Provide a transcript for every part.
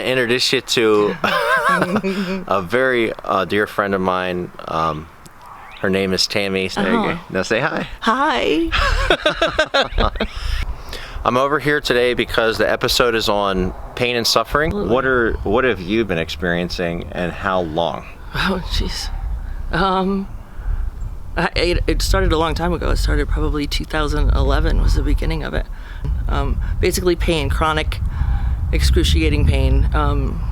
to introduce you to a very dear friend of mine. Her name is Tammy. There you go. Now say hi. Hi. I'm over here today because the episode is on pain and suffering. What have you been experiencing, and how long? Oh, jeez. It started a long time ago. It started probably 2011 was the beginning of it. Basically pain, chronic, excruciating pain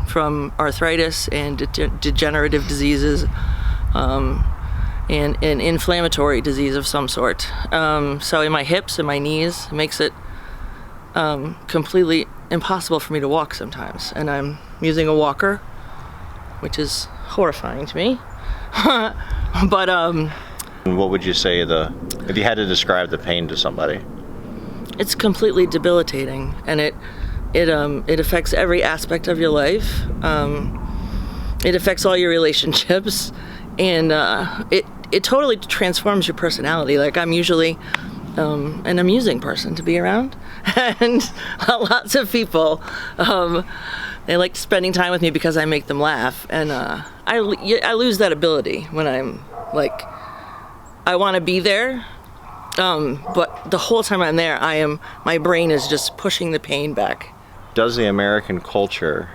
from arthritis and degenerative diseases and an inflammatory disease of some sort. So in my hips and my knees, it makes it completely impossible for me to walk sometimes. And I'm using a walker, which is horrifying to me. But what would you say if you had to describe the pain to somebody? It's completely debilitating, and it affects every aspect of your life. It affects all your relationships, and it totally transforms your personality. Like, I'm usually an amusing person to be around, and lots of people they like spending time with me because I make them laugh, and I lose that ability when I'm like, I want to be there. But the whole time I'm there, my brain is just pushing the pain back. Does the American culture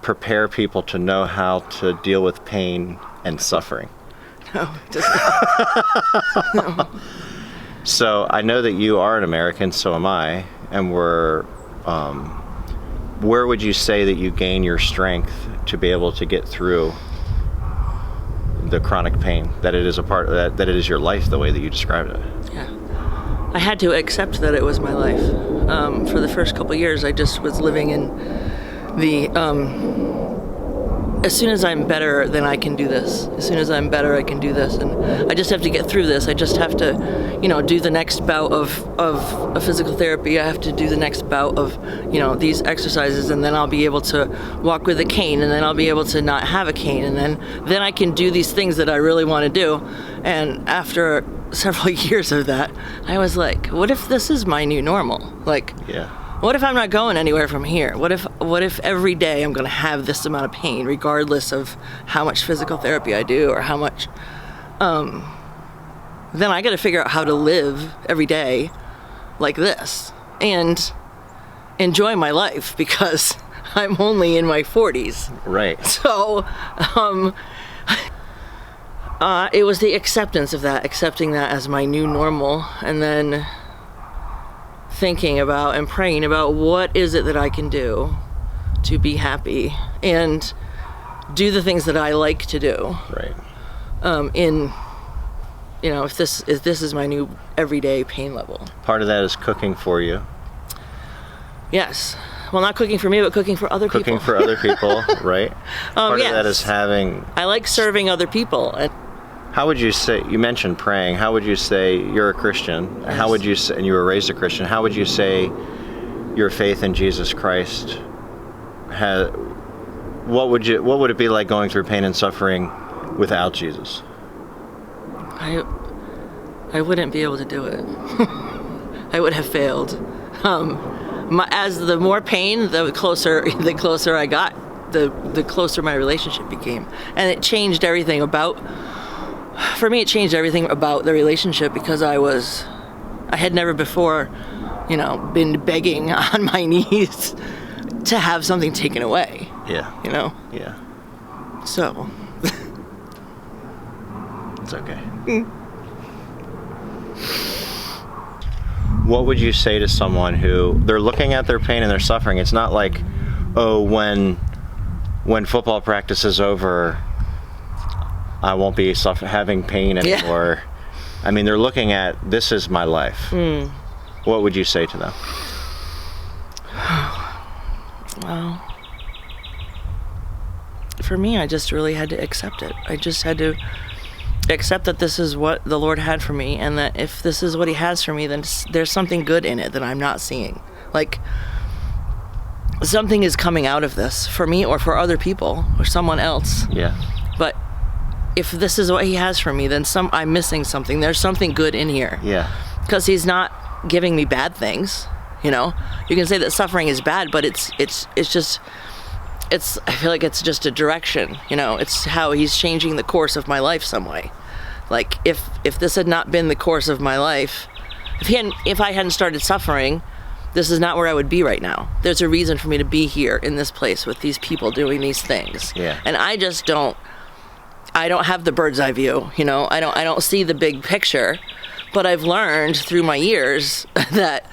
prepare people to know how to deal with pain and suffering? No, it does not. No. So I know that you are an American, so am I, and where would you say that you gain your strength to be able to get through the chronic pain, that it is a part of that it is your life, the way that you described it? Yeah, I had to accept that it was my life. For the first couple of years, I just was living in the as soon as I'm better, then I can do this. As soon as I'm better, I can do this, and I just have to get through this. I just have to, do the next bout of a physical therapy. I have to do the next bout of, these exercises, and then I'll be able to walk with a cane, and then I'll be able to not have a cane, and then I can do these things that I really want to do. And after several years of that, I was like, what if this is my new normal? Like, yeah. What if I'm not going anywhere from here? What if every day I'm going to have this amount of pain, regardless of how much physical therapy I do or how much? Then I got to figure out how to live every day like this and enjoy my life, because I'm only in my 40s. Right. So it was the acceptance of that, accepting that as my new normal, and then thinking about and praying about what is it that I can do to be happy and do the things that I like to do. Right. If this is my new everyday pain level. Part of that is cooking for you. Yes. Well, not cooking for me, but cooking for other people. Cooking for other people, right? Part yes. of that is having... I like serving other people. How would you say, you mentioned praying, how would you say you're a Christian? Yes. How would you say, and you were raised a Christian, how would you say your faith in Jesus Christ what would it be like going through pain and suffering without Jesus? I wouldn't be able to do it. I would have failed. As the more pain, the closer I got, the closer my relationship became, and it changed everything about. For me, it changed everything about the relationship, because I had never before, been begging on my knees to have something taken away. Yeah. Yeah. So. It's okay. What would you say to someone who they're looking at their pain and their suffering? It's not like, oh, when football practice is over, I won't be having pain anymore. Yeah. I mean, they're looking at, this is my life. What would you say to them? Well, for me, I just really had to accept it. I just had to accept that this is what the Lord had for me, and that if this is what He has for me, then there's something good in it that I'm not seeing. Like, something is coming out of this for me or for other people or someone else. Yeah. But if this is what He has for me, then I'm missing something. There's something good in here. Yeah. Because He's not giving me bad things. You know, you can say that suffering is bad, but it's just, I feel like it's just a direction. You know, it's how he's changing the course of my life some way. Like if this had not been the course of my life, if I hadn't started suffering, this is not where I would be right now. There's a reason for me to be here in this place with these people doing these things. Yeah. And I don't have the bird's eye view, you know. I don't see the big picture, but I've learned through my years that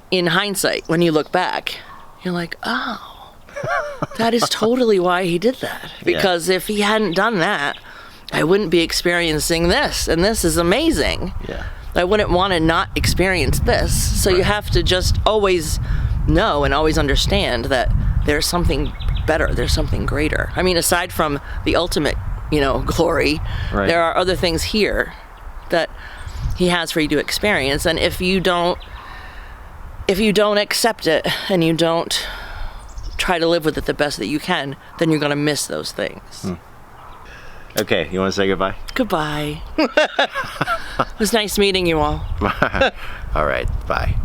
in hindsight, when you look back, you're like, oh, that is totally why he did that. Because if he hadn't done that, I wouldn't be experiencing this, and this is amazing. Yeah. I wouldn't want to not experience this. So you have to just always know and always understand that there's something better, there's something greater. I mean, aside from the ultimate, you know, glory, there are other things here that he has for you to experience. And if you don't accept it and you don't try to live with it the best that you can, then you're going to miss those things. Okay, you want to say goodbye? Goodbye. It was nice meeting you all. All right, bye.